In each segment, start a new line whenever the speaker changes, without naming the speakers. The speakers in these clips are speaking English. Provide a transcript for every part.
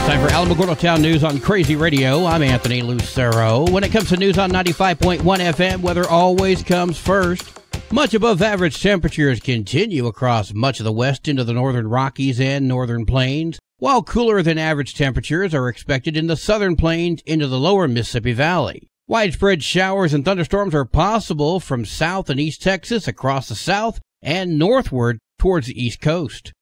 Time for Alamogordo Town News on Crazy Radio. I'm Anthony Lucero. When it comes to news on 95.1 FM, weather always comes first. Much above average temperatures continue across much of the west into the northern Rockies and northern plains, while cooler than average temperatures are expected in the southern plains into the lower Mississippi Valley. Widespread showers and thunderstorms are possible from south and east Texas across the south and northward towards the east coast.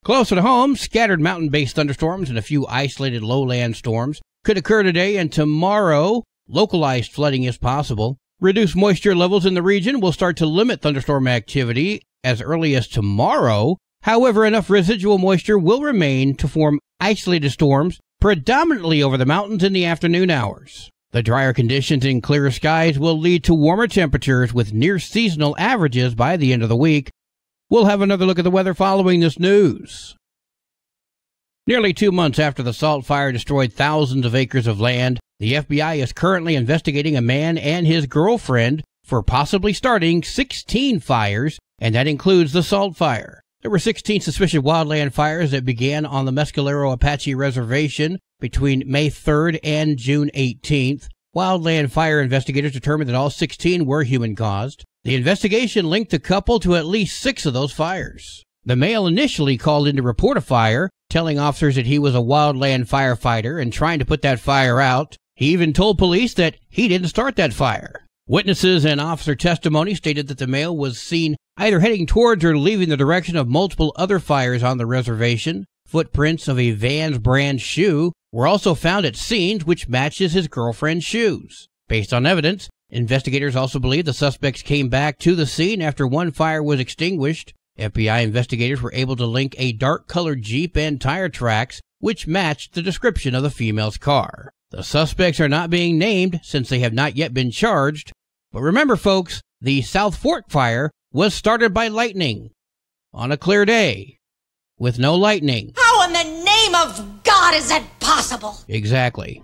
Closer to home, scattered mountain-based thunderstorms and a few isolated lowland storms could occur today and tomorrow. Localized flooding is possible. Reduced moisture levels in the region will start to limit thunderstorm activity as early as tomorrow. However, enough residual moisture will remain to form isolated storms, predominantly over the mountains in the afternoon hours. The drier conditions and clearer skies will lead to warmer temperatures with near-seasonal averages by the end of the week. We'll have another look at the weather following this news. Nearly 2 months after the Salt Fire destroyed thousands of acres of land, the FBI is currently investigating a man and his girlfriend for possibly starting 16 fires, and that includes the Salt Fire. There were 16 suspicious wildland fires that began on the Mescalero Apache Reservation between May 3rd and June 18th. Wildland fire investigators determined that all 16 were human-caused. The investigation linked the couple to at least 6 of those fires. The male initially called in to report a fire, telling officers that he was a wildland firefighter and trying to put that fire out. He even told police that he didn't start that fire. Witnesses and officer testimony stated that the male was seen either heading towards or leaving the direction of multiple other fires on the reservation. Footprints of a Vans brand shoe were also found at scenes, which matches his girlfriend's shoes. Based on evidence, investigators also believe the suspects came back to the scene after one fire was extinguished. FBI investigators were able to link a dark-colored Jeep and tire tracks, which matched the description of the female's car. The suspects are not being named since they have not yet been charged. But remember, folks, the South Fork fire was started by lightning on a clear day with no lightning.
How in the name of God is that possible?
Exactly.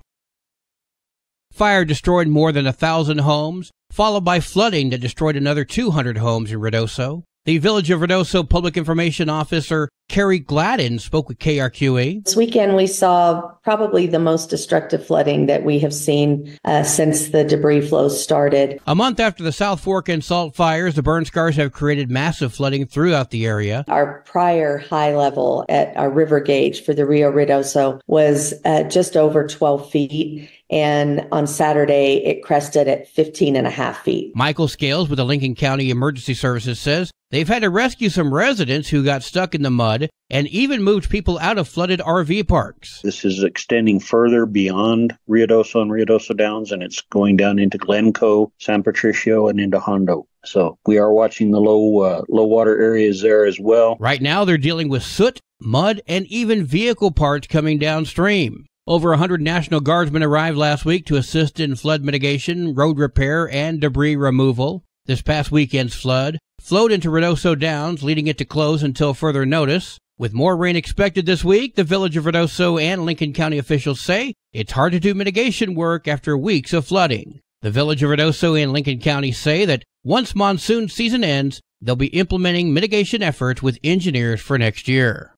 Fire destroyed more than 1,000 homes, followed by flooding that destroyed another 200 homes in Ruidoso. The Village of Ruidoso Public Information Officer Carrie Gladden spoke with KRQE.
This weekend we saw probably the most destructive flooding that we have seen since the debris flows started.
A month after the South Fork and Salt fires, the burn scars have created massive flooding throughout the area.
Our prior high level at our river gauge for the Rio Ruidoso was just over 12 feet. And on Saturday, it crested at 15.5 feet.
Michael Scales with the Lincoln County Emergency Services says they've had to rescue some residents who got stuck in the mud and even moved people out of flooded RV parks.
This is extending further beyond Ruidoso and Ruidoso Downs, and it's going down into Glencoe, San Patricio, and into Hondo. So we are watching the low water areas there as well.
Right now, they're dealing with soot, mud, and even vehicle parts coming downstream. Over 100 National Guardsmen arrived last week to assist in flood mitigation, road repair, and debris removal. This past weekend's flood flowed into Ruidoso Downs, leading it to close until further notice. With more rain expected this week, the Village of Ruidoso and Lincoln County officials say it's hard to do mitigation work after weeks of flooding. The Village of Ruidoso and Lincoln County say that once monsoon season ends, they'll be implementing mitigation efforts with engineers for next year.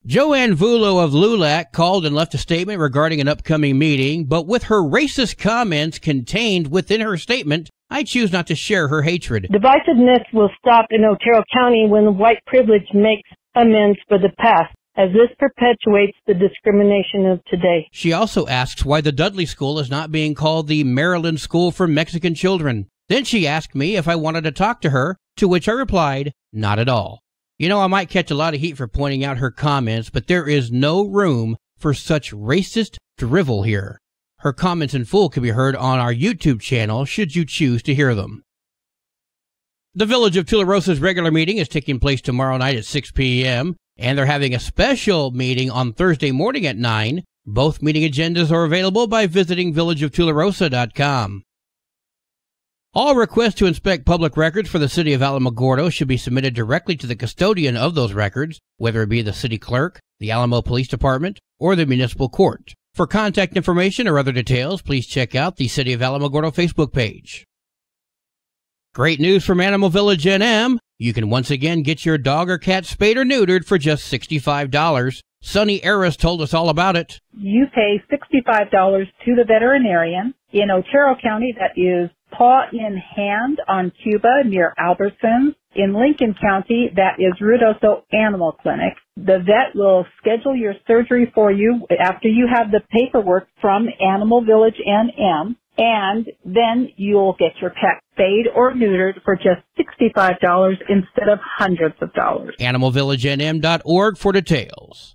Joanne Vulo of LULAC called and left a statement regarding an upcoming meeting, but with her racist comments contained within her statement, I choose not to share her hatred.
Divisiveness will stop in Otero County when white privilege makes amends for the past, as this perpetuates the discrimination of today.
She also asks why the Dudley School is not being called the Maryland School for Mexican Children. Then she asked me if I wanted to talk to her, to which I replied, not at all. You know, I might catch a lot of heat for pointing out her comments, but there is no room for such racist drivel here. Her comments in full can be heard on our YouTube channel, should you choose to hear them. The Village of Tularosa's regular meeting is taking place tomorrow night at 6 p.m., and they're having a special meeting on Thursday morning at 9. Both meeting agendas are available by visiting villageoftularosa.com. All requests to inspect public records for the city of Alamogordo should be submitted directly to the custodian of those records, whether it be the city clerk, the Alamo Police Department, or the municipal court. For contact information or other details, please check out the City of Alamogordo Facebook page. Great news from Animal Village NM. You can once again get your dog or cat spayed or neutered for just $65. Sonny Aris told us all about it.
You pay $65 to the veterinarian. In Otero County, that is Paw in Hand on Cuba near Albertsons. In Lincoln County, that is Ruidoso Animal Clinic. The vet will schedule your surgery for you after you have the paperwork from Animal Village NM, and then you'll get your pet spayed or neutered for just $65 instead of hundreds of dollars.
AnimalVillageNM.org for details.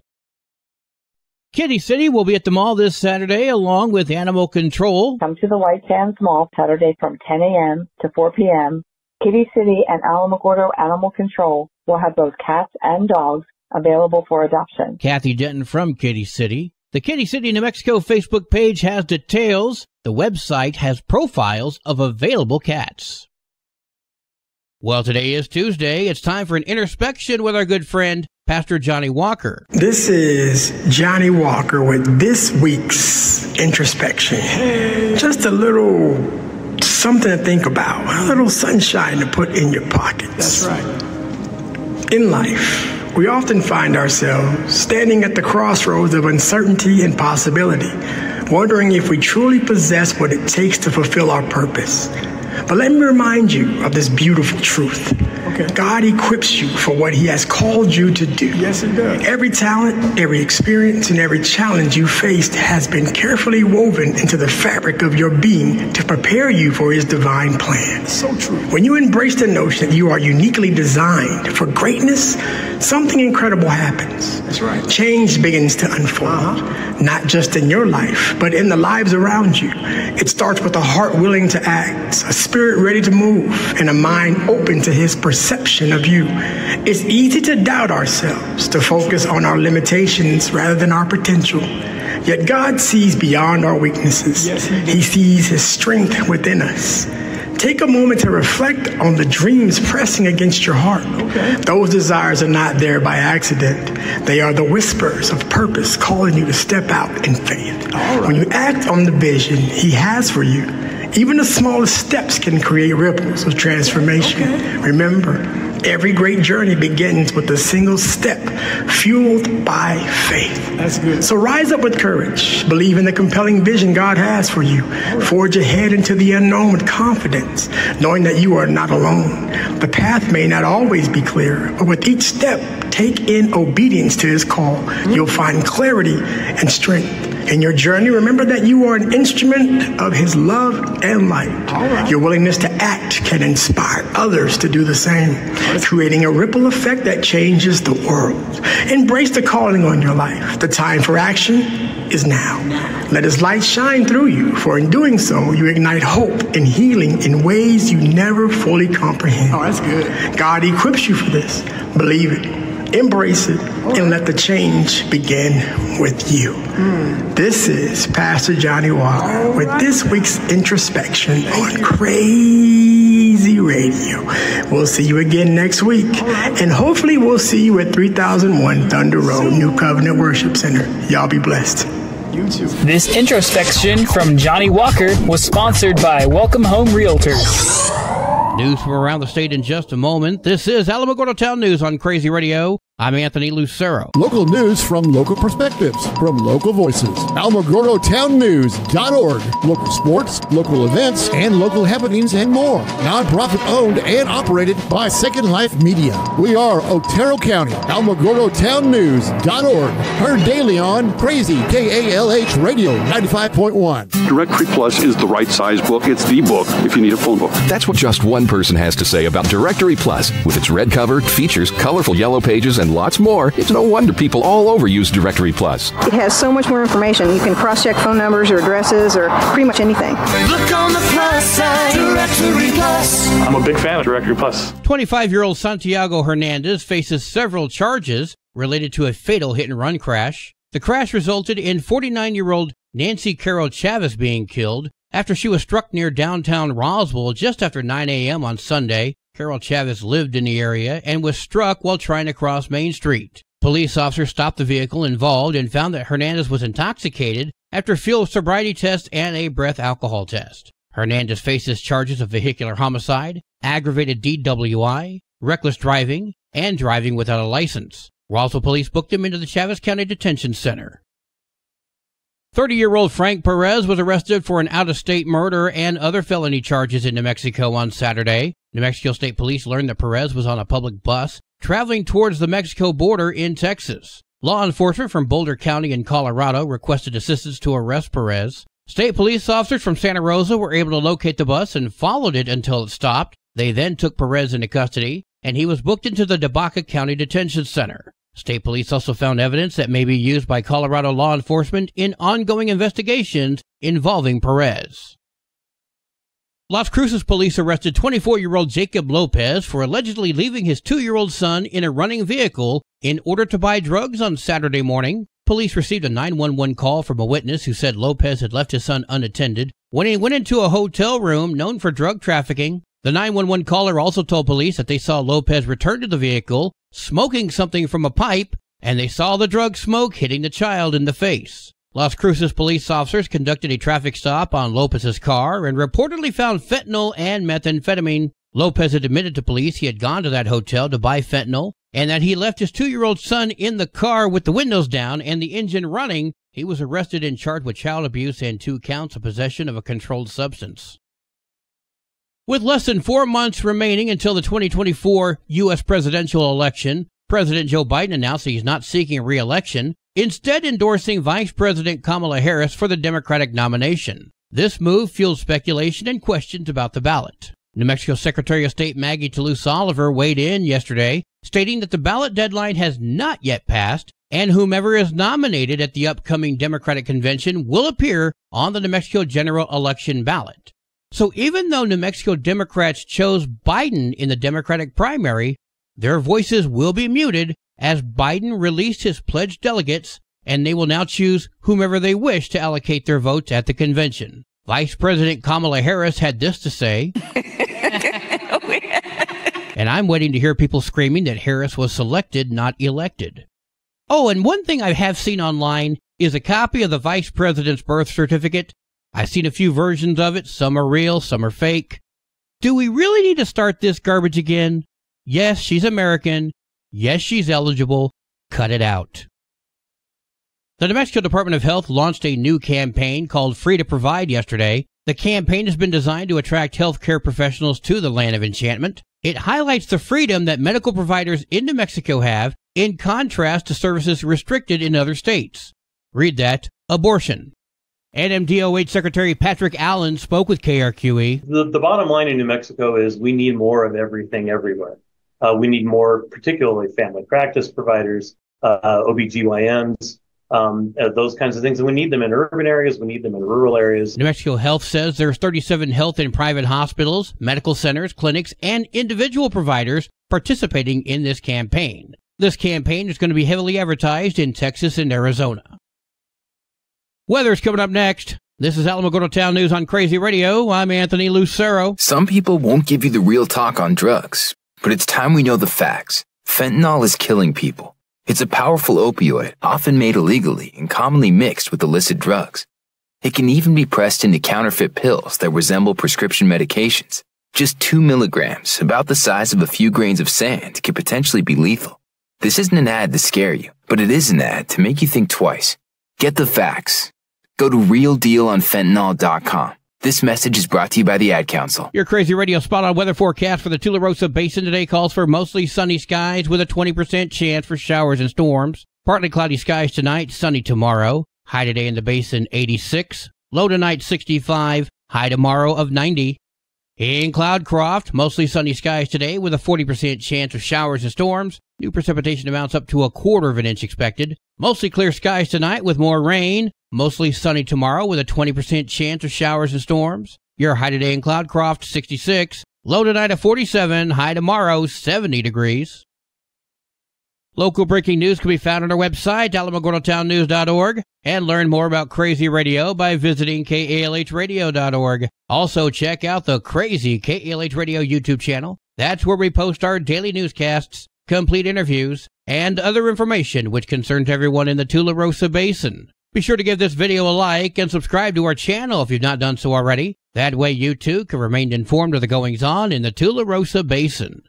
Kitty City will be at the mall this Saturday along with Animal Control.
Come to the White Sands Mall Saturday from 10 a.m. to 4 p.m. Kitty City and Alamogordo Animal Control will have both cats and dogs available for adoption.
Kathy Denton from Kitty City. The Kitty City, New Mexico Facebook page has details. The website has profiles of available cats. Well, today is Tuesday. It's time for an introspection with our good friend, Pastor Johnny Walker.
This is Johnny Walker with this week's introspection. Just a little something to think about, a little sunshine to put in your pockets.
That's right.
In life, we often find ourselves standing at the crossroads of uncertainty and possibility, wondering if we truly possess what it takes to fulfill our purpose. But let me remind you of this beautiful truth. Okay. God equips you for what he has called you to do.
Yes, he does.
Every talent, every experience, and every challenge you faced has been carefully woven into the fabric of your being to prepare you for his divine plan.
So true.
When you embrace the notion that you are uniquely designed for greatness, something incredible happens.
That's right.
Change begins to unfold, not just in your life, but in the lives around you. It starts with a heart willing to act, a spirit ready to move, and a mind open to his perception of you. It's easy to doubt ourselves, to focus on our limitations rather than our potential. Yet God sees beyond our weaknesses.
Yes,
he sees his strength within us. Take a moment to reflect on the dreams pressing against your heart.
Okay.
Those desires are not there by accident. They are the whispers of purpose calling you to step out in faith.
All right.
When you act on the vision he has for you, even the smallest steps can create ripples of transformation.
Okay.
Remember, every great journey begins with a single step fueled by faith.
That's good.
So rise up with courage. Believe in the compelling vision God has for you. Forge ahead into the unknown with confidence, knowing that you are not alone. The path may not always be clear, but with each step, take in obedience to his call. You'll find clarity and strength. In your journey, remember that you are an instrument of his love and light.
Right.
Your willingness to act can inspire others to do the same, creating a ripple effect that changes the world. Embrace the calling on your life. The time for action is now. Let his light shine through you, for in doing so, you ignite hope and healing in ways you never fully comprehend.
Oh, that's good.
God equips you for this. Believe it. Embrace it, and let the change begin with you. This is Pastor Johnny Walker with this week's introspection on Crazy Radio. We'll see you again next week, and hopefully we'll see you at 3001 Thunder Road, New Covenant Worship Center. Y'all be blessed.
You too.
This introspection from Johnny Walker was sponsored by Welcome Home Realtors.
News from around the state in just a moment. This is Alamogordo Town News on Crazy Radio. I'm Anthony Lucero.
Local news from local perspectives, from local voices. AlamogordoTownNews.org. Local sports, local events, and local happenings and more. Nonprofit owned and operated by Second Life Media. We are Otero County. AlamogordoTownNews.org. Heard daily on Crazy KALH Radio 95.1.
Directory Plus is the right size book. It's the book if you need a phone book.
That's what just one person has to say about Directory Plus. With its red cover, features, colorful yellow pages, and lots more, it's no wonder people all over use Directory Plus.
It has so much more information. You can cross-check phone numbers or addresses or pretty much anything.
Look on the plus side, Directory Plus.
I'm a big fan of Directory Plus.
25-year-old Santiago Hernandez faces several charges related to a fatal hit-and-run crash. The crash resulted in 49-year-old Nancy Carol Chavez being killed after she was struck near downtown Roswell just after 9 a.m. on Sunday. Carol Chavez lived in the area and was struck while trying to cross Main Street. Police officers stopped the vehicle involved and found that Hernandez was intoxicated after a field sobriety test and a breath alcohol test. Hernandez faces charges of vehicular homicide, aggravated DWI, reckless driving, and driving without a license. Roswell police booked him into the Chaves County Detention Center. 30-year-old Frank Perez was arrested for an out-of-state murder and other felony charges in New Mexico on Saturday. New Mexico State Police learned that Perez was on a public bus traveling towards the Mexico border in Texas. Law enforcement from Boulder County in Colorado requested assistance to arrest Perez. State police officers from Santa Rosa were able to locate the bus and followed it until it stopped. They then took Perez into custody, and he was booked into the Debaca County Detention Center. State police also found evidence that may be used by Colorado law enforcement in ongoing investigations involving Perez. Las Cruces police arrested 24-year-old Jacob Lopez for allegedly leaving his 2-year-old son in a running vehicle in order to buy drugs on Saturday morning. Police received a 911 call from a witness who said Lopez had left his son unattended when he went into a hotel room known for drug trafficking. The 911 caller also told police that they saw Lopez return to the vehicle, smoking something from a pipe, and they saw the drug smoke hitting the child in the face. Las Cruces police officers conducted a traffic stop on Lopez's car and reportedly found fentanyl and methamphetamine. Lopez had admitted to police he had gone to that hotel to buy fentanyl and that he left his 2-year-old son in the car with the windows down and the engine running. He was arrested and charged with child abuse and 2 counts of possession of a controlled substance. With less than 4 months remaining until the 2024 U.S. presidential election, President Joe Biden announced he's not seeking re-election, instead endorsing Vice President Kamala Harris for the Democratic nomination. This move fueled speculation and questions about the ballot. New Mexico Secretary of State Maggie Toulouse Oliver weighed in yesterday, stating that the ballot deadline has not yet passed, and whomever is nominated at the upcoming Democratic convention will appear on the New Mexico general election ballot. So even though New Mexico Democrats chose Biden in the Democratic primary, their voices will be muted as Biden released his pledged delegates, and they will now choose whomever they wish to allocate their votes at the convention. Vice President Kamala Harris had this to say, and I'm waiting to hear people screaming that Harris was selected, not elected. Oh, and one thing I have seen online is a copy of the Vice President's birth certificate. I've seen a few versions of it. Some are real, some are fake. Do we really need to start this garbage again? Yes, she's American. Yes, she's eligible. Cut it out. The New Mexico Department of Health launched a new campaign called Free to Provide yesterday. The campaign has been designed to attract healthcare professionals to the land of enchantment. It highlights the freedom that medical providers in New Mexico have in contrast to services restricted in other states. Read that. Abortion. NMDOH Secretary Patrick Allen spoke with KRQE.
The bottom line in New Mexico is we need more of everything everywhere. We need more, particularly family practice providers, OBGYNs, those kinds of things. And we need them in urban areas. We need them in rural areas.
New Mexico Health says there's 37 health and private hospitals, medical centers, clinics, and individual providers participating in this campaign. This campaign is going to be heavily advertised in Texas and Arizona. Weather's coming up next. This is Alamogordo Town News on Crazy Radio. I'm Anthony Lucero.
Some people won't give you the real talk on drugs, but it's time we know the facts. Fentanyl is killing people. It's a powerful opioid, often made illegally and commonly mixed with illicit drugs. It can even be pressed into counterfeit pills that resemble prescription medications. Just 2 milligrams, about the size of a few grains of sand, can potentially be lethal. This isn't an ad to scare you, but it is an ad to make you think twice. Get the facts. Go to realdealonfentanyl.com. This message is brought to you by the Ad Council.
Your Crazy Radio spot-on weather forecast for the Tularosa Basin today calls for mostly sunny skies with a 20% chance for showers and storms. Partly cloudy skies tonight, sunny tomorrow. High today in the basin 86, low tonight 65, high tomorrow of 90. In Cloudcroft, mostly sunny skies today with a 40% chance of showers and storms. New precipitation amounts up to 1/4 of an inch expected. Mostly clear skies tonight with more rain. Mostly sunny tomorrow with a 20% chance of showers and storms. Your high today in Cloudcroft 66, low tonight of 47, high tomorrow 70 degrees. Local breaking news can be found on our website, alamogordotownnews.org, and learn more about Crazy Radio by visiting KALHradio.org. Also, check out the Crazy KALH Radio YouTube channel. That's where we post our daily newscasts, complete interviews, and other information which concerns everyone in the Tularosa Basin. Be sure to give this video a like and subscribe to our channel if you've not done so already. That way you too can remain informed of the goings-on in the Tularosa Basin.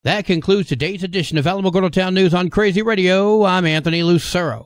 That concludes today's edition of Alamogordo Town News on Crazy Radio. I'm Anthony Lucero.